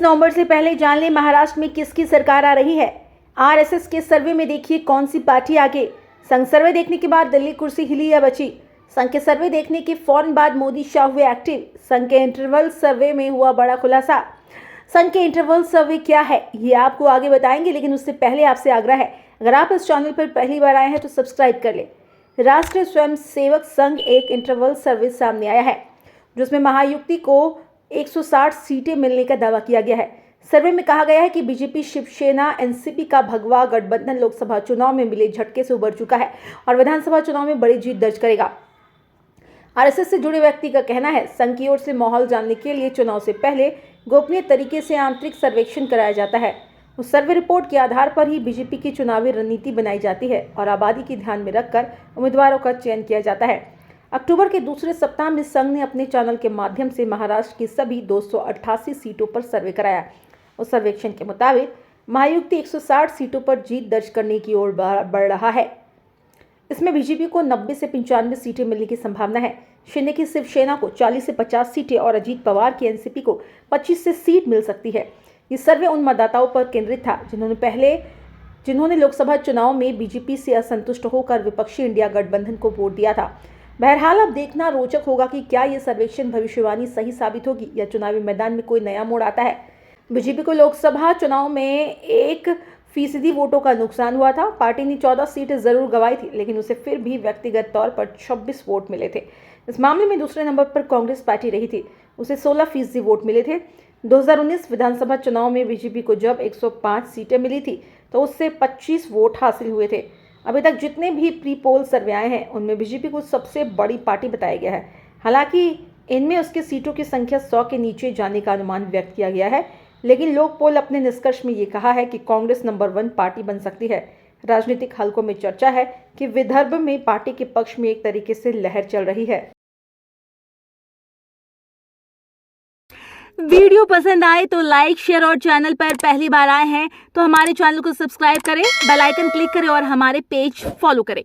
नवंबर से पहले जान लें महाराष्ट्र में किसकी सरकार आ रही है। आरएसएस के सर्वे में देखिए कौन सी पार्टी आगे। संघ सर्वे देखने के बाद दिल्ली कुर्सी हिली या बची। संघ के सर्वे देखने के फौरन बाद मोदी शाह हुए एक्टिव। संघ के इंटरवल सर्वे में हुआ बड़ा खुलासा। संघ के इंटरवल सर्वे क्या है ये आपको आगे बताएंगे, लेकिन उससे पहले आपसे आग्रह है, अगर आप इस चैनल पर पहली बार आए हैं तो सब्सक्राइब कर ले। राष्ट्रीय स्वयंसेवक संघ एक इंटरवल सर्वे सामने आया है जिसमें महायुति को 160 सीटें मिलने का दावा किया गया है। सर्वे में कहा गया है कि बीजेपी, शिवसेना, एनसीपी का भगवा गठबंधन लोकसभा चुनाव में मिले झटके से उबर चुका है और विधानसभा चुनाव में बड़ी जीत दर्ज करेगा। आरएसएस से जुड़े व्यक्ति का कहना है, संघ की ओर से माहौल जानने के लिए चुनाव से पहले गोपनीय तरीके से आंतरिक सर्वेक्षण कराया जाता है। उस सर्वे रिपोर्ट के आधार पर ही बीजेपी की चुनावी रणनीति बनाई जाती है और आबादी की ध्यान में रखकर उम्मीदवारों का चयन किया जाता है। अक्टूबर के दूसरे सप्ताह में संघ ने अपने चैनल के माध्यम से महाराष्ट्र की सभी 288 सीटों पर सर्वे कराया। उस सर्वेक्षण के मुताबिक महायुति 160 सीटों पर जीत दर्ज करने की ओर बढ़ रहा है। इसमें बीजेपी को 90 से 95 सीटें मिलने की संभावना है। शिंदे की शिवसेना को 40 से 50 सीटें और अजीत पवार की एनसीपी को 25 से सीट मिल सकती है। ये सर्वे उन मतदाताओं पर केंद्रित था जिन्होंने लोकसभा चुनाव में बीजेपी से असंतुष्ट होकर विपक्षी इंडिया गठबंधन को वोट दिया था। बहरहाल अब देखना रोचक होगा कि क्या ये सर्वेक्षण भविष्यवाणी सही साबित होगी या चुनावी मैदान में कोई नया मोड़ आता है। बीजेपी को लोकसभा चुनाव में 1% वोटों का नुकसान हुआ था। पार्टी ने 14 सीटें जरूर गंवाई थी, लेकिन उसे फिर भी व्यक्तिगत तौर पर 26 वोट मिले थे। इस मामले में दूसरे नंबर पर कांग्रेस पार्टी रही थी, उसे 16% वोट मिले थे। 2019 विधानसभा चुनाव में बीजेपी को जब 105 सीटें मिली थी तो उससे 25 वोट हासिल हुए थे। अभी तक जितने भी प्री पोल सर्वे आए हैं उनमें बीजेपी को सबसे बड़ी पार्टी बताया गया है। हालांकि इनमें उसके सीटों की संख्या 100 के नीचे जाने का अनुमान व्यक्त किया गया है, लेकिन लोक पोल अपने निष्कर्ष में ये कहा है कि कांग्रेस नंबर 1 पार्टी बन सकती है। राजनीतिक हलकों में चर्चा है कि विदर्भ में पार्टी के पक्ष में एक तरीके से लहर चल रही है। वीडियो पसंद आए तो लाइक, शेयर और चैनल पर पहली बार आए हैं तो हमारे चैनल को सब्सक्राइब करें, बेल आइकन क्लिक करें और हमारे पेज फॉलो करें।